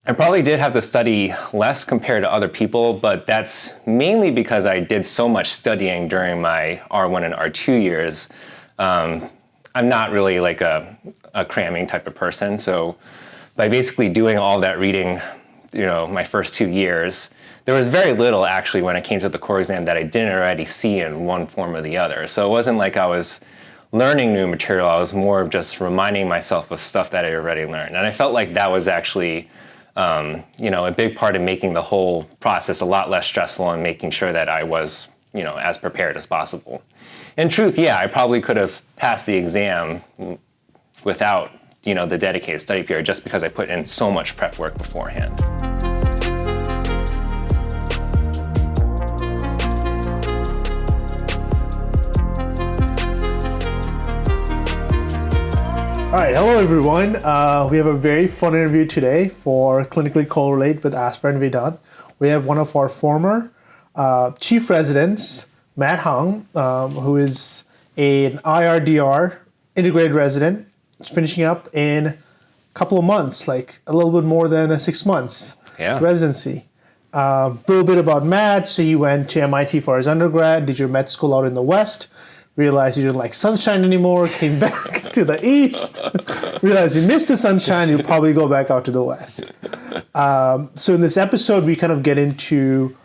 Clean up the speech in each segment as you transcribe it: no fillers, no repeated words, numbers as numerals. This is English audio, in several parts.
I probably did have to study less compared to other people, but that's mainly because I did so much studying during my R1 and R2 years. I'm not really like a cramming type of person, so by basically doing all that reading, my first 2 years, there was very little actually when it came to the core exam that I didn't already see in one form or the other. So it wasn't like I was learning new material, I was more of just reminding myself of stuff that I already learned. And I felt like that was actually a big part of making the whole process a lot less stressful and making sure that I was, as prepared as possible. In truth, I probably could have passed the exam without, the dedicated study period just because I put in so much prep work beforehand. All right, hello everyone. We have a very fun interview today for Clinically Correlate with Azfar and Vedant. We have one of our former chief residents, Matt Hung, who is an IRDR integrated resident, finishing up in a couple of months, like a little bit more than 6 months residency. A little bit about Matt. So he went to MIT for his undergrad, did your med school out in the West, realized you didn't like sunshine anymore, came back to the East, realized you missed the sunshine, you'll probably go back out to the West. So in this episode, we kind of get into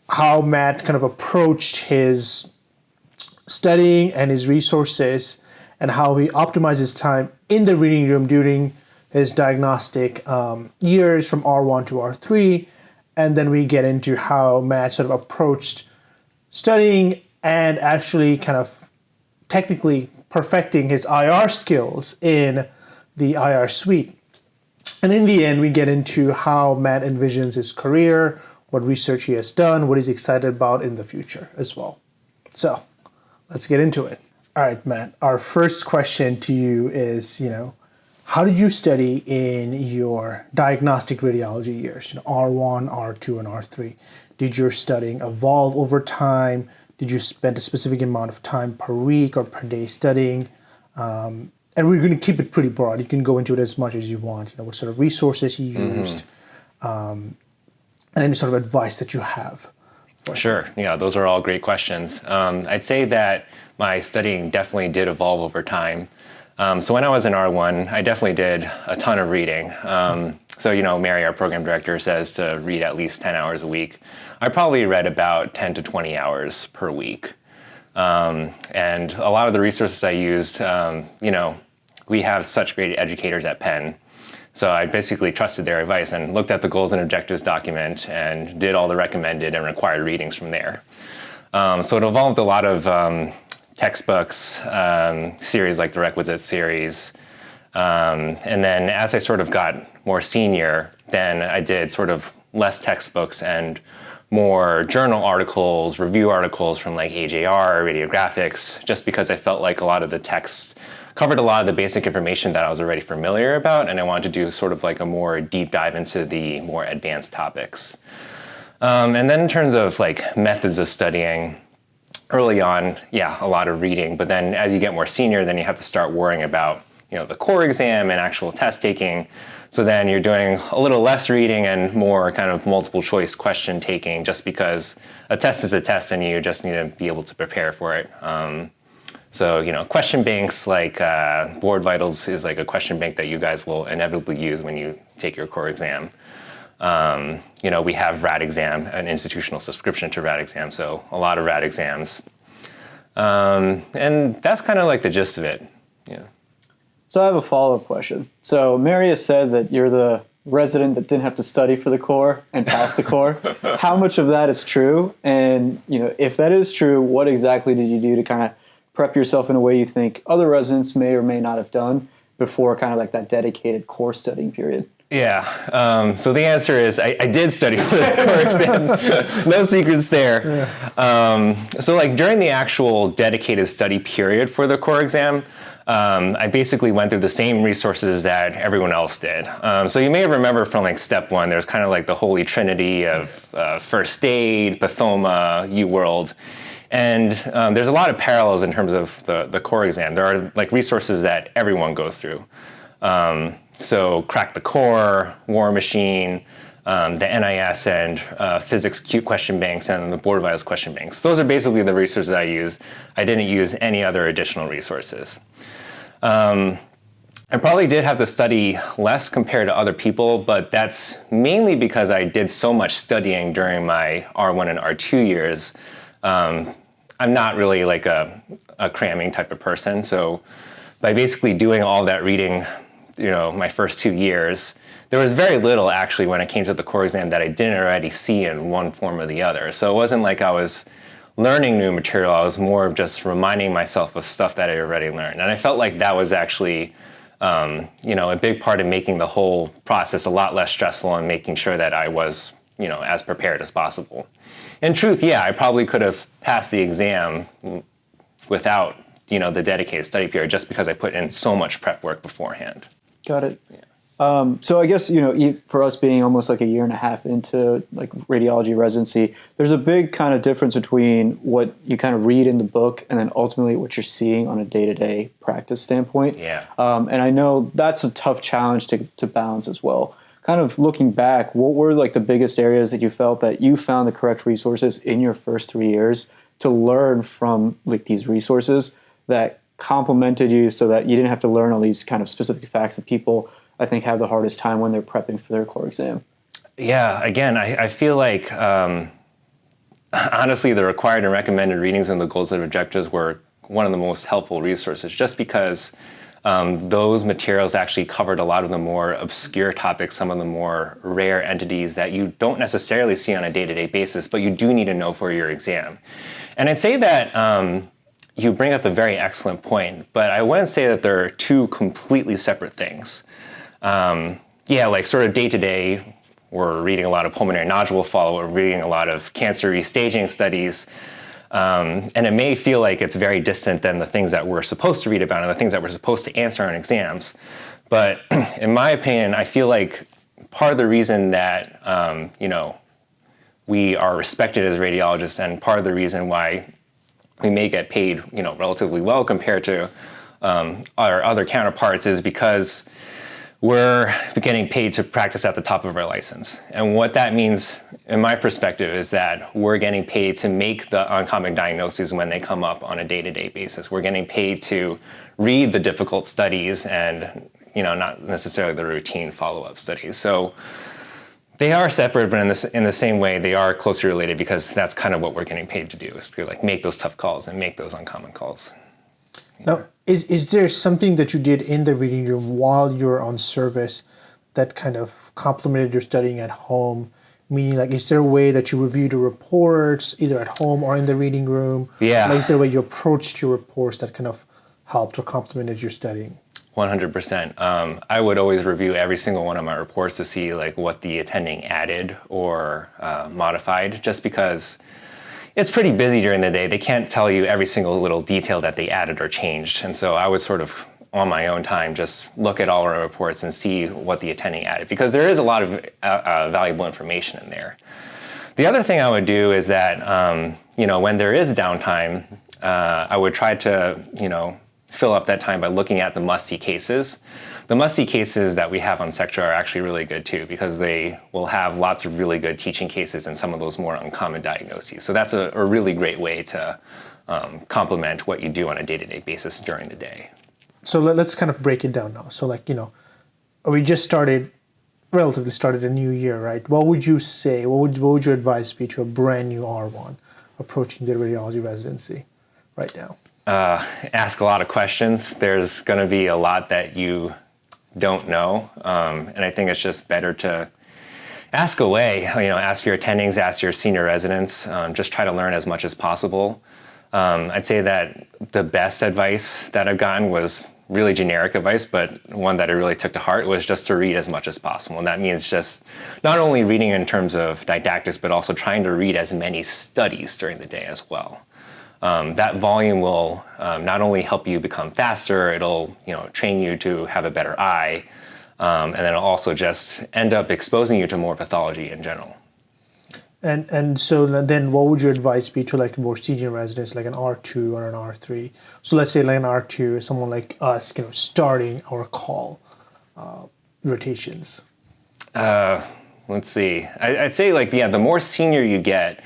how Matt kind of approached his studying and his resources and how he optimized his time in the reading room during his diagnostic years from R1 to R3. And then we get into how Matt sort of approached studying and actually kind of technically perfecting his IR skills in the IR suite. And in the end, we get into how Matt envisions his career, what research he has done, what he's excited about in the future as well. So let's get into it. All right, Matt, our first question to you is, how did you study in your diagnostic radiology years, R1, R2, and R3? Did your studying evolve over time? Did you spend a specific amount of time per week or per day studying? And we're going to keep it pretty broad. You can go into it as much as you want. What sort of resources you used, and any sort of advice that you have. Sure. Yeah, those are all great questions. I'd say that my studying definitely did evolve over time. So when I was in R1, I definitely did a ton of reading. So, Mary, our program director, says to read at least 10 hours a week. I probably read about 10 to 20 hours per week. And a lot of the resources I used, we have such great educators at Penn. So I basically trusted their advice and looked at the goals and objectives document and did all the recommended and required readings from there. So it involved a lot of textbooks, series like the Requisite series. And then as I sort of got more senior, then I did sort of less textbooks and more journal articles, review articles from like AJR, radiographics, just because I felt like a lot of the text covered a lot of the basic information that I was already familiar about, and I wanted to do sort of like a more deep dive into the more advanced topics. And then in terms of like methods of studying, early on, a lot of reading, but then as you get more senior, then you have to start worrying about the core exam and actual test taking. So then you're doing a little less reading and more kind of multiple choice question taking, just because a test is a test and you just need to be able to prepare for it. So, question banks like Board Vitals is like a question bank that you guys will inevitably use when you take your core exam. We have RAD exam, an institutional subscription to RAD exam, so a lot of RAD exams. And that's kind of like the gist of it. Yeah. So I have a follow-up question. So Mary has said that you're the resident that didn't have to study for the core and pass the core. How much of that is true? And, if that is true, what exactly did you do to kind of prep yourself in a way you think other residents may or may not have done before kind of like that dedicated core studying period? Yeah. So the answer is I did study for the core exam. No secrets there. Yeah. So like during the actual dedicated study period for the core exam, I basically went through the same resources that everyone else did. So you may remember from like step one, there's kind of like the holy trinity of first aid, pathoma, UWorld. And there's a lot of parallels in terms of the core exam. There are like resources that everyone goes through. So Crack the Core, War Machine, the NIS and physics Q question banks and the Board Vitals question banks. Those are basically the resources I used. I didn't use any other additional resources. I probably did have to study less compared to other people, but that's mainly because I did so much studying during my R1 and R2 years. I'm not really like a cramming type of person, so by basically doing all that reading, my first 2 years, there was very little actually when it came to the core exam that I didn't already see in one form or the other. So it wasn't like I was learning new material, I was more of just reminding myself of stuff that I already learned. And I felt like that was actually a big part of making the whole process a lot less stressful and making sure that I was, as prepared as possible. In truth, yeah, I probably could have passed the exam without, the dedicated study period just because I put in so much prep work beforehand. Got it. Yeah. So I guess, for us being almost like a year and a half into like radiology residency, there's a big kind of difference between what you kind of read in the book and then ultimately what you're seeing on a day-to-day practice standpoint. Yeah. And I know that's a tough challenge to balance as well. Kind of looking back, what were like the biggest areas that you felt that you found the correct resources in your first 3 years to learn from like these resources that complemented you so that you didn't have to learn all these kind of specific facts that people I think have the hardest time when they're prepping for their core exam? Yeah, again, I feel like, honestly, the required and recommended readings and the goals and objectives were one of the most helpful resources just because those materials actually covered a lot of the more obscure topics, some of the more rare entities that you don't necessarily see on a day-to-day basis, but you do need to know for your exam. And I'd say that you bring up a very excellent point, but I wouldn't say that they're two completely separate things. Like sort of day-to-day, we're reading a lot of pulmonary nodule follow, we're reading a lot of cancer restaging studies, and it may feel like it's very distant than the things that we're supposed to read about and the things that we're supposed to answer on exams. But in my opinion, I feel like part of the reason that, we are respected as radiologists and part of the reason why we may get paid, relatively well compared to our other counterparts is because we're getting paid to practice at the top of our license. And what that means, in my perspective, is that we're getting paid to make the uncommon diagnoses when they come up on a day-to-day basis. We're getting paid to read the difficult studies and, not necessarily the routine follow-up studies. So they are separate, but in the same way, they are closely related because that's kind of what we're getting paid to do, is to like make those tough calls and make those uncommon calls. Now, is there something that you did in the reading room while you were on service that kind of complemented your studying at home? Meaning, like, is there a way that you reviewed the reports either at home or in the reading room? Yeah. Like, is there a way you approached your reports that kind of helped or complemented your studying? 100%. I would always review every single one of my reports to see like what the attending added or modified, just because it's pretty busy during the day. They can't tell you every single little detail that they added or changed. And so I would sort of, on my own time, just look at all our reports and see what the attending added, because there is a lot of valuable information in there. The other thing I would do is that, when there is downtime, I would try to, fill up that time by looking at the must-see cases. The must-see cases that we have on Sectra are actually really good too, because they will have lots of really good teaching cases and some of those more uncommon diagnoses. So that's a really great way to complement what you do on a day-to-day basis during the day. So let's kind of break it down now. So we just relatively started a new year, right? What would you say, what would your advice be to a brand new R1 approaching their radiology residency right now? Ask a lot of questions. There's going to be a lot that you don't know, and I think it's just better to ask away. Ask your attendings, ask your senior residents. Just try to learn as much as possible. I'd say that the best advice that I've gotten was really generic advice, but one that I really took to heart was just to read as much as possible. And that means just not only reading in terms of didactics, but also trying to read as many studies during the day as well. That volume will not only help you become faster, it'll train you to have a better eye, and then it'll also just end up exposing you to more pathology in general. And so then what would your advice be to like more senior residents, like an R2 or an R3? So let's say like an R2 is someone like us, starting our call. rotations? Let's see. I'd say like, yeah, the more senior you get,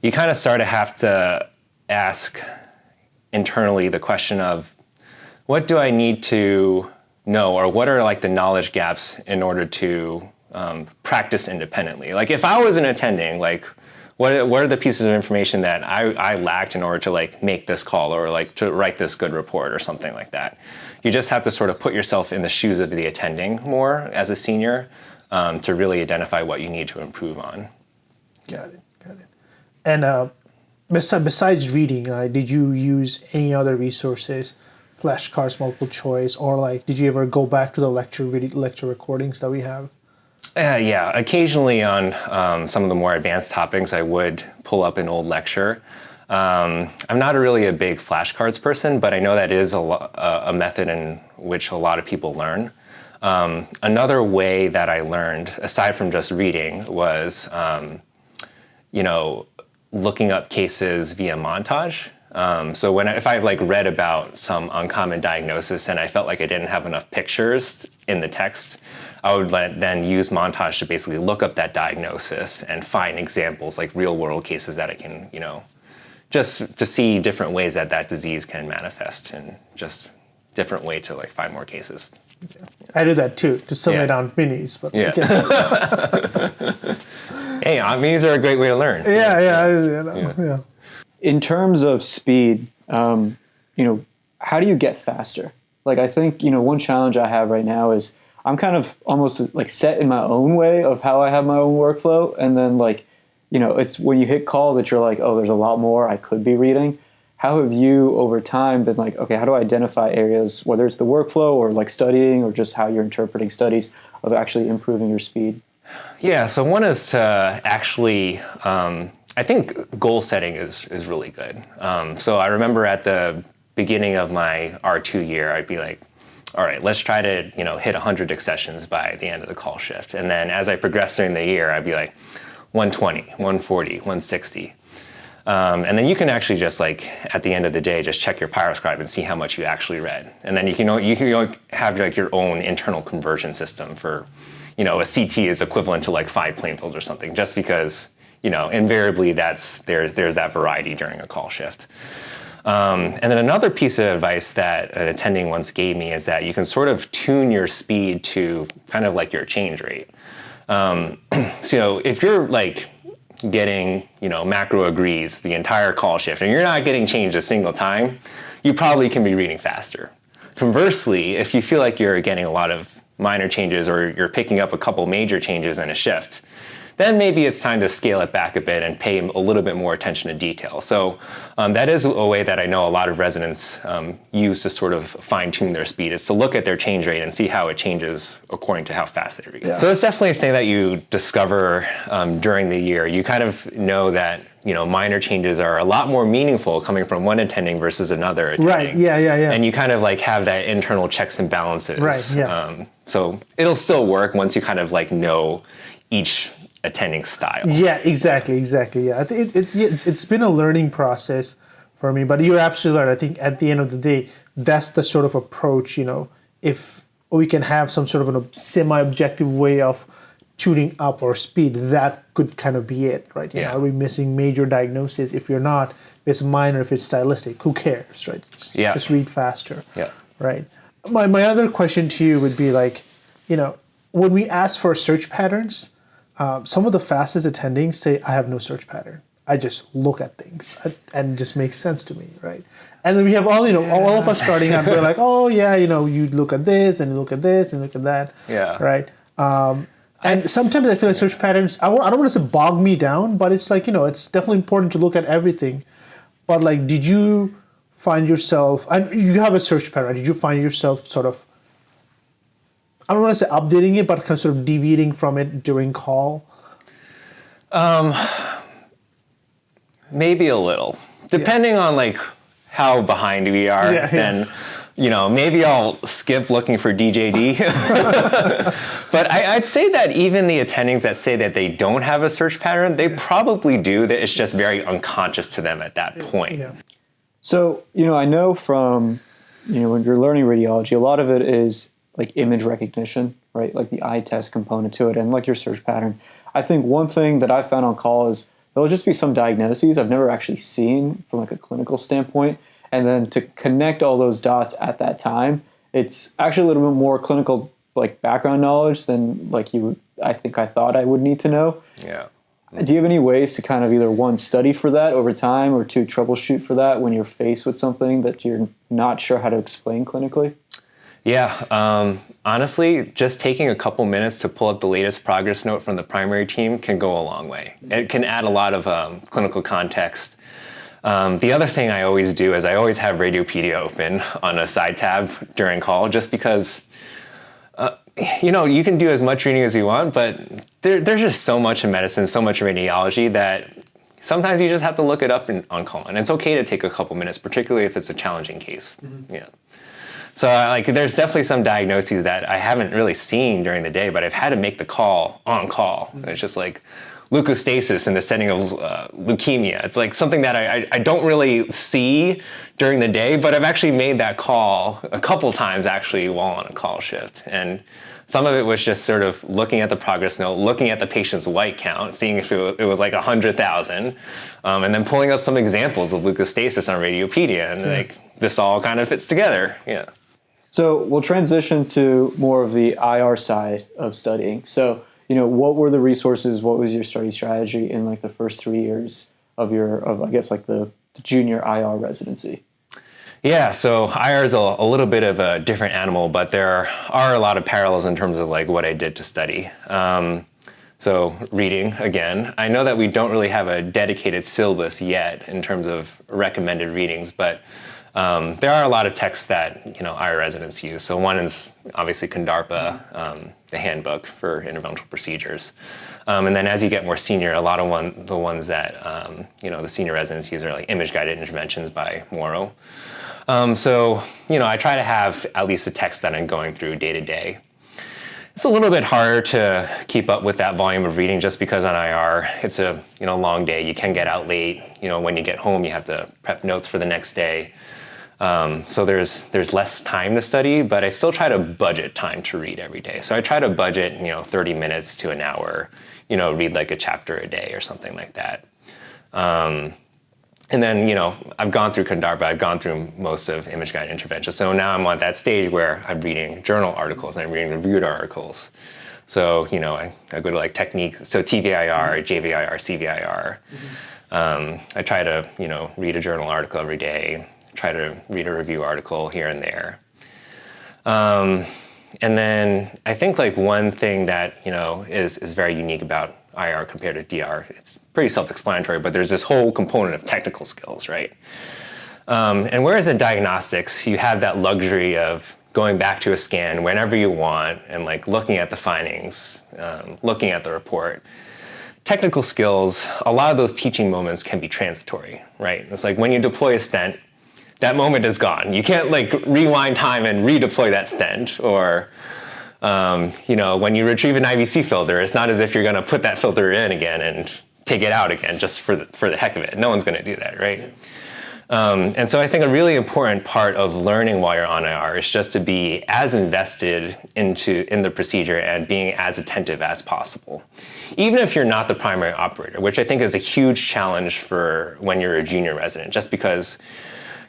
you kind of start to have to ask internally the question of, what do I need to know, or what are like the knowledge gaps in order to practice independently? Like if I was an attending, like what are the pieces of information that I lacked in order to like make this call, or like to write this good report or something like that? You just have to sort of put yourself in the shoes of the attending more as a senior to really identify what you need to improve on. Got it. And besides reading, did you use any other resources, flashcards, multiple choice, or like did you ever go back to the lecture recordings that we have? Yeah, occasionally on some of the more advanced topics, I would pull up an old lecture. I'm not really a big flashcards person, but I know that is a method in which a lot of people learn. Another way that I learned, aside from just reading, was looking up cases via montage. So if I like read about some uncommon diagnosis and I felt like I didn't have enough pictures in the text, I would then use montage to basically look up that diagnosis and find examples, like real world cases that I can, just to see different ways that disease can manifest, and just different way to like find more cases. Okay. I do that too, to simulate on minis. But yeah. Hey, minis are a great way to learn. Yeah. In terms of speed, how do you get faster? Like, I think, one challenge I have right now is I'm kind of almost like set in my own way of how I have my own workflow. And then like, it's when you hit call that you're like, oh, there's a lot more I could be reading. How have you over time been like, okay, how do I identify areas, whether it's the workflow or like studying or just how you're interpreting studies, of actually improving your speed? Yeah, so one is to actually, I think goal setting is really good. So I remember at the beginning of my R2 year, I'd be like, all right, let's try to hit 100 accessions by the end of the call shift. And then as I progressed during the year, I'd be like 120, 140, 160. And then you can actually just like at the end of the day just check your pyroscribe and see how much you actually read. And then you can have like your own internal conversion system for, a CT is equivalent to like 5 Plainfields or something, just because invariably there's that variety during a call shift. And then another piece of advice that an attending once gave me is that you can sort of tune your speed to kind of like your change rate. So if you're like getting, macro agrees the entire call shift and you're not getting changed a single time, you probably can be reading faster. Conversely, if you feel like you're getting a lot of minor changes or you're picking up a couple major changes in a shift, then maybe it's time to scale it back a bit and pay a little bit more attention to detail. So that is a way that I know a lot of residents use to sort of fine-tune their speed, is to look at their change rate and see how it changes according to how fast they read. Yeah. So it's definitely a thing that you discover during the year. You kind of know that minor changes are a lot more meaningful coming from one attending versus another attending. Right, yeah. And you kind of like have that internal checks and balances. Right, yeah. So it'll still work once you kind of like know each attending style. Yeah, exactly. Yeah, it's been a learning process for me, but you're absolutely right. I think at the end of the day, that's the sort of approach, if we can have some sort of a semi-objective way of tuning up our speed, that could kind of be it, right? Are we missing major diagnoses? If you're not, if it's minor, if it's stylistic, who cares, right? Just read faster. Yeah. Right. My other question to you would be like, when we ask for search patterns, some of the fastest attendings say, I have no search pattern. I just look at things and it just makes sense to me, right? And then we have all of us starting out, we're like, oh yeah, you look at this, and you look at this, and you look at that, right? And sometimes I feel like search patterns, I don't want to say bog me down, but it's like, it's definitely important to look at everything. But like, did you find yourself, and you have a search pattern, right? Did you find yourself sort of, I don't want to say updating it, but kind of sort of deviating from it during call? Maybe a little. Depending on like how behind we are, then maybe I'll skip looking for DJD. But I'd say that even the attendings that say that they don't have a search pattern, they probably do, that it's just very unconscious to them at that point. Yeah. So, I know from, when you're learning radiology, a lot of it is like image recognition. right? Like the eye test component to it and like your search pattern. I think one thing that I found on call is there'll just be some diagnoses I've never actually seen from like a clinical standpoint. And then to connect all those dots at that time, it's actually a little bit more clinical like background knowledge than like I thought I would need to know. Yeah. Do you have any ways to kind of either one, study for that over time, or two, troubleshoot for that when you're faced with something that you're not sure how to explain clinically? Yeah, honestly, just taking a couple minutes to pull up the latest progress note from the primary team can go a long way. It can add a lot of clinical context. The other thing I always do is I always have Radiopedia open on a side tab during call, just because you can do as much reading as you want, but there's just so much in medicine, so much in radiology that sometimes you just have to look it up on call. And it's okay to take a couple minutes, particularly if it's a challenging case. Mm-hmm. Yeah. So there's definitely some diagnoses that I haven't really seen during the day, but I've had to make the call on call. Mm-hmm. It's just like leukostasis in the setting of leukemia. It's like something that I don't really see during the day, but I've actually made that call a couple times actually while on a call shift. And some of it was just sort of looking at the progress note, looking at the patient's white count, seeing if it was like 100,000, and then pulling up some examples of leukostasis on Radiopedia, and like this all kind of fits together. Yeah. So we'll transition to more of the IR side of studying. So, what were the resources? What was your study strategy in like the first 3 years of the junior IR residency? Yeah, so IR is a little bit of a different animal, but there are a lot of parallels in terms of like what I did to study. So reading, again, I know that we don't really have a dedicated syllabus yet in terms of recommended readings, but there are a lot of texts that IR residents use. So one is obviously CONDARPA, the handbook for interventional procedures. And then as you get more senior, a lot of the ones that the senior residents use are like image-guided interventions by Morrow. So I try to have at least a text that I'm going through day to day. It's a little bit harder to keep up with that volume of reading just because on IR it's a long day. You can get out late. When you get home, you have to prep notes for the next day. So there's less time to study, but I still try to budget time to read every day. So I try to budget 30 minutes to an hour. Read like a chapter a day or something like that. And then, I've gone through CONDARPA, I've gone through most of image-guided intervention. So now I'm at that stage where I'm reading journal articles and I'm reading reviewed articles. So, I go to like techniques, so TVIR, JVIR, CVIR. Mm-hmm. I try to, read a journal article every day, try to read a review article here and there. And then I think like one thing that, is very unique about IR compared to DR, it's pretty self-explanatory, but there's this whole component of technical skills, right? And whereas in diagnostics, you have that luxury of going back to a scan whenever you want and like looking at the findings, looking at the report. Technical skills, a lot of those teaching moments can be transitory, right? It's like when you deploy a stent, that moment is gone. You can't like rewind time and redeploy that stent, or when you retrieve an IVC filter, it's not as if you're going to put that filter in again and take it out again just for the heck of it. No one's going to do that, right? And so I think a really important part of learning while you're on IR is just to be as invested in the procedure and being as attentive as possible. Even if you're not the primary operator, which I think is a huge challenge for when you're a junior resident, just because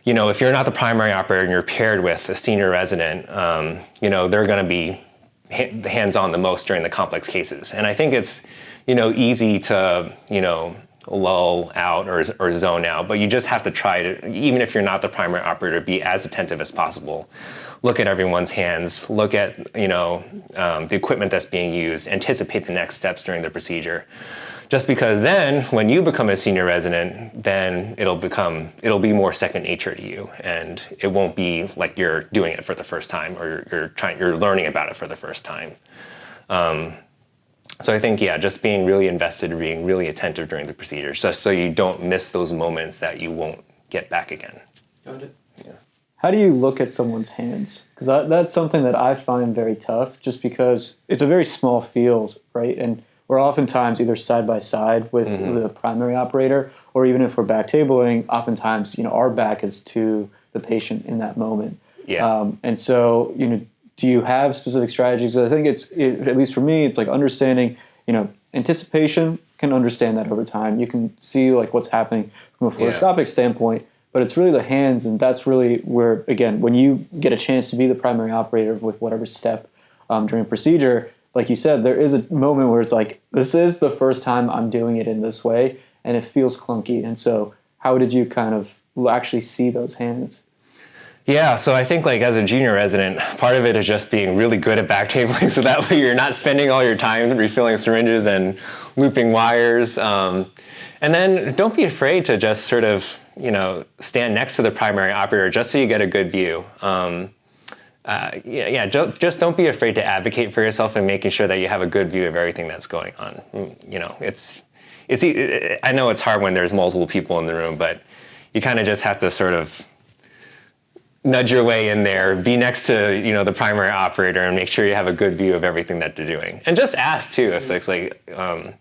if you're not the primary operator and you're paired with a senior resident, they're going to be hands-on the most during the complex cases. And I think it's, easy to, lull out or zone out, but you just have to try to, even if you're not the primary operator, be as attentive as possible. Look at everyone's hands, look at, the equipment that's being used, anticipate the next steps during the procedure. Just because then, when you become a senior resident, then it'll be more second nature to you, and it won't be like you're doing it for the first time or you're learning about it for the first time. So I think, just being really invested, being really attentive during the procedure, just so you don't miss those moments that you won't get back again. Got it. Yeah. How do you look at someone's hands? Because that's something that I find very tough, just because it's a very small field, right? And we're oftentimes either side by side with the primary operator, or even if we're back tabling, oftentimes, our back is to the patient in that moment. Yeah. And so, do you have specific strategies? I think at least for me, it's like understanding, anticipation, can understand that over time. You can see like what's happening from a fluoroscopic standpoint, but it's really the hands. And that's really where, again, when you get a chance to be the primary operator with whatever step during a procedure, like you said, there is a moment where it's like, this is the first time I'm doing it in this way, and it feels clunky. And so how did you kind of actually see those hands? Yeah, so I think like as a junior resident, part of it is just being really good at back tabling, so that way you're not spending all your time refilling syringes and looping wires. And then don't be afraid to just sort of, stand next to the primary operator just so you get a good view. Just don't be afraid to advocate for yourself and making sure that you have a good view of everything that's going on. I know it's hard when there's multiple people in the room, but you kind of just have to sort of nudge your way in there, be next to, the primary operator and make sure you have a good view of everything that they're doing. And just ask too, if it's like, I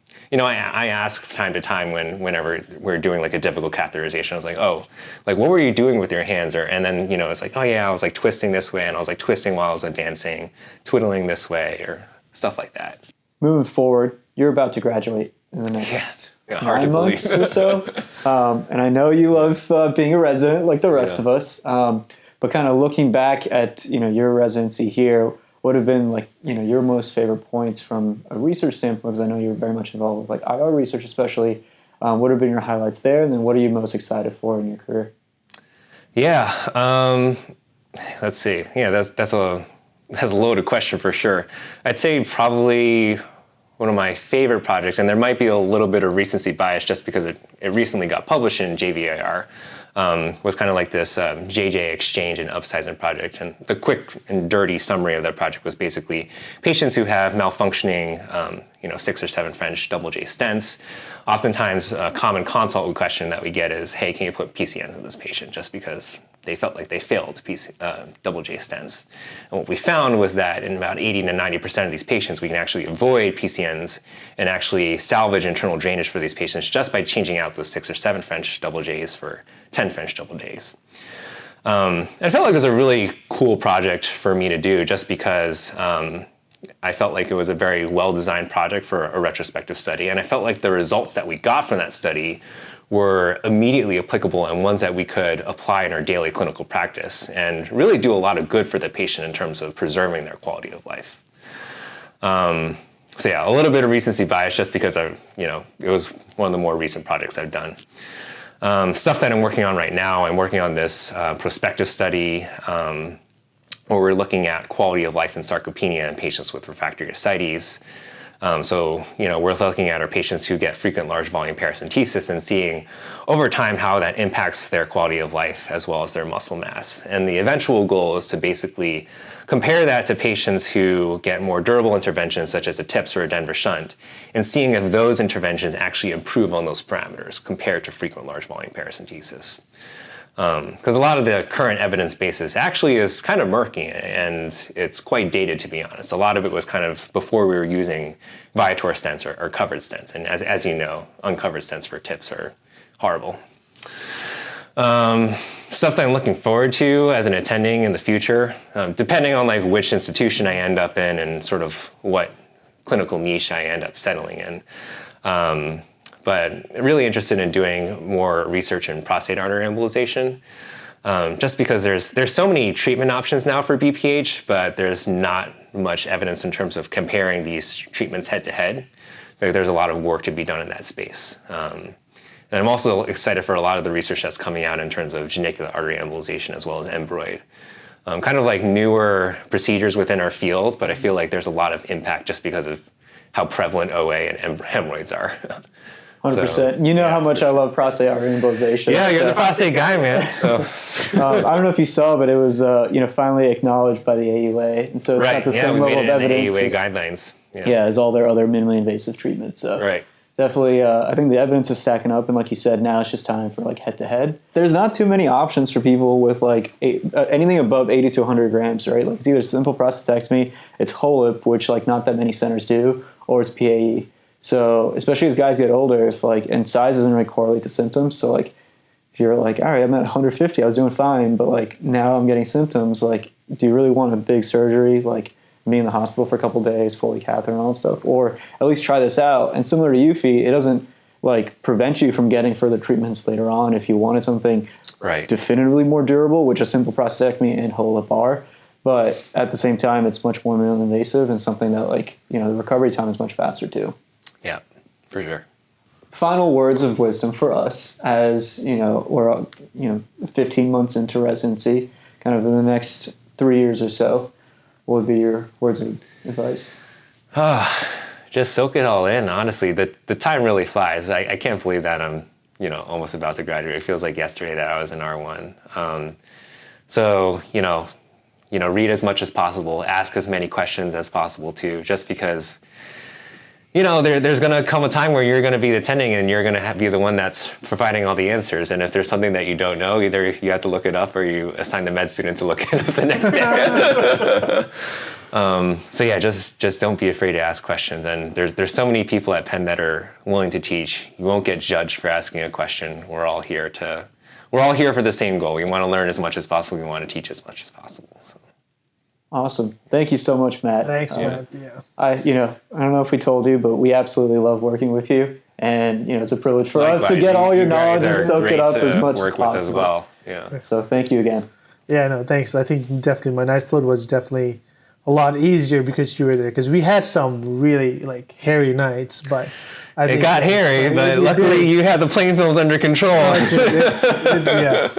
ask from time to time whenever we're doing like a difficult catheterization, I was like, oh, like what were you doing with your hands? And then, it's like, oh yeah, I was like twisting this way and I was like twisting while I was advancing, twiddling this way or stuff like that. Moving forward, you're about to graduate in the next 9 months or so. And I know you love being a resident like the rest of us. But kind of looking back at, your residency here, what have been like, your most favorite points from a research standpoint? Because I know you're very much involved with like IR research, especially. What have been your highlights there? And then what are you most excited for in your career? Yeah. Let's see. Yeah, that's a loaded question for sure. I'd say probably one of my favorite projects, and there might be a little bit of recency bias just because it recently got published in JVIR, was kind of like this JJ exchange and upsizing project. And the quick and dirty summary of that project was basically patients who have malfunctioning, 6 or 7 French double J stents. Oftentimes, a common consult question that we get is, hey, can you put PCNs in this patient just because they felt like they failed double J stents. And what we found was that in about 80 to 90% of these patients, we can actually avoid PCNs and actually salvage internal drainage for these patients just by changing out those 6 or 7 French double Js for 10 French double Js. And I felt like it was a really cool project for me to do just because I felt like it was a very well-designed project for a retrospective study. And I felt like the results that we got from that study were immediately applicable and ones that we could apply in our daily clinical practice and really do a lot of good for the patient in terms of preserving their quality of life. So yeah, a little bit of recency bias just because it was one of the more recent projects I've done. Stuff that I'm working on right now, I'm working on this prospective study where we're looking at quality of life in sarcopenia in patients with refractory ascites. We're looking at our patients who get frequent large volume paracentesis and seeing over time how that impacts their quality of life as well as their muscle mass. And the eventual goal is to basically compare that to patients who get more durable interventions such as a TIPS or a Denver shunt and seeing if those interventions actually improve on those parameters compared to frequent large volume paracentesis. Because a lot of the current evidence basis actually is kind of murky and it's quite dated, to be honest. A lot of it was kind of before we were using Viator stents or covered stents. And as you know, uncovered stents for TIPS are horrible. Stuff that I'm looking forward to as an attending in the future, depending on like which institution I end up in and sort of what clinical niche I end up settling in. But really interested in doing more research in prostate artery embolization, just because there's so many treatment options now for BPH, but there's not much evidence in terms of comparing these treatments head to head. There's a lot of work to be done in that space. And I'm also excited for a lot of the research that's coming out in terms of genicular artery embolization as well as embroid. Kind of like newer procedures within our field, but I feel like there's a lot of impact just because of how prevalent OA and hemorrhoids are. 100%. So, how much I love prostate artery embolization. Yeah, you're the prostate guy, man. So I don't know if you saw, but it was finally acknowledged by the AUA, and so it's got the same level of evidence. AUA guidelines. As all their other minimally invasive treatments. So definitely, I think the evidence is stacking up, and like you said, now it's just time for like head to head. There's not too many options for people with like anything above 80 to 100 grams, right? Like it's either simple prostatectomy, it's HOLIP, which like not that many centers do, or it's PAE. So especially as guys get older, and size doesn't really correlate to symptoms. So like if you're like, all right, I'm at 150, I was doing fine, but like now I'm getting symptoms, like do you really want a big surgery, like be in the hospital for a couple days, fully catheter and all that stuff, or at least try this out? And similar to Eufy, it doesn't like prevent you from getting further treatments later on if you wanted something definitively more durable, which a simple prostatectomy and whole lip are. But at the same time, it's much more minimally invasive and something that, like, you know, the recovery time is much faster too. Yeah, for sure. Final words of wisdom for us, as you know, we're 15 months into residency, kind of in the next 3 years or so. What would be your words of advice? Just soak it all in. Honestly, the time really flies. I can't believe that I'm almost about to graduate. It feels like yesterday that I was in R1. So read as much as possible, ask as many questions as possible too, just because, there's going to come a time where you're going to be attending and you're going to be the one that's providing all the answers. And if there's something that you don't know, either you have to look it up or you assign the med student to look it up the next day. So yeah, just don't be afraid to ask questions. And there's so many people at Penn that are willing to teach. You won't get judged for asking a question. We're all here for the same goal. We want to learn as much as possible. We want to teach as much as possible. So. Awesome. Thank you so much, Matt. Thanks, Matt. Yeah. I don't know if we told you, but we absolutely love working with you. And, it's a privilege for us to get all your knowledge and soak it up as much as possible. As well. Yeah. So thank you again. Yeah, no, thanks. I think definitely my night float was definitely a lot easier because you were there. Because we had some really hairy nights, but it got hairy. But luckily, you had the plain films under control. Yeah,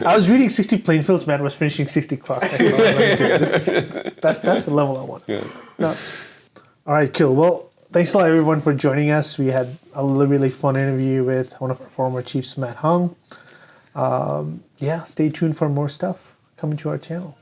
I was reading 60 plain films. Matt was finishing 60 cross sections. That's the level I want. Yeah. No. All right, cool. Well, thanks a lot, everyone, for joining us. We had a really fun interview with one of our former chiefs, Matt Hung. Stay tuned for more stuff coming to our channel.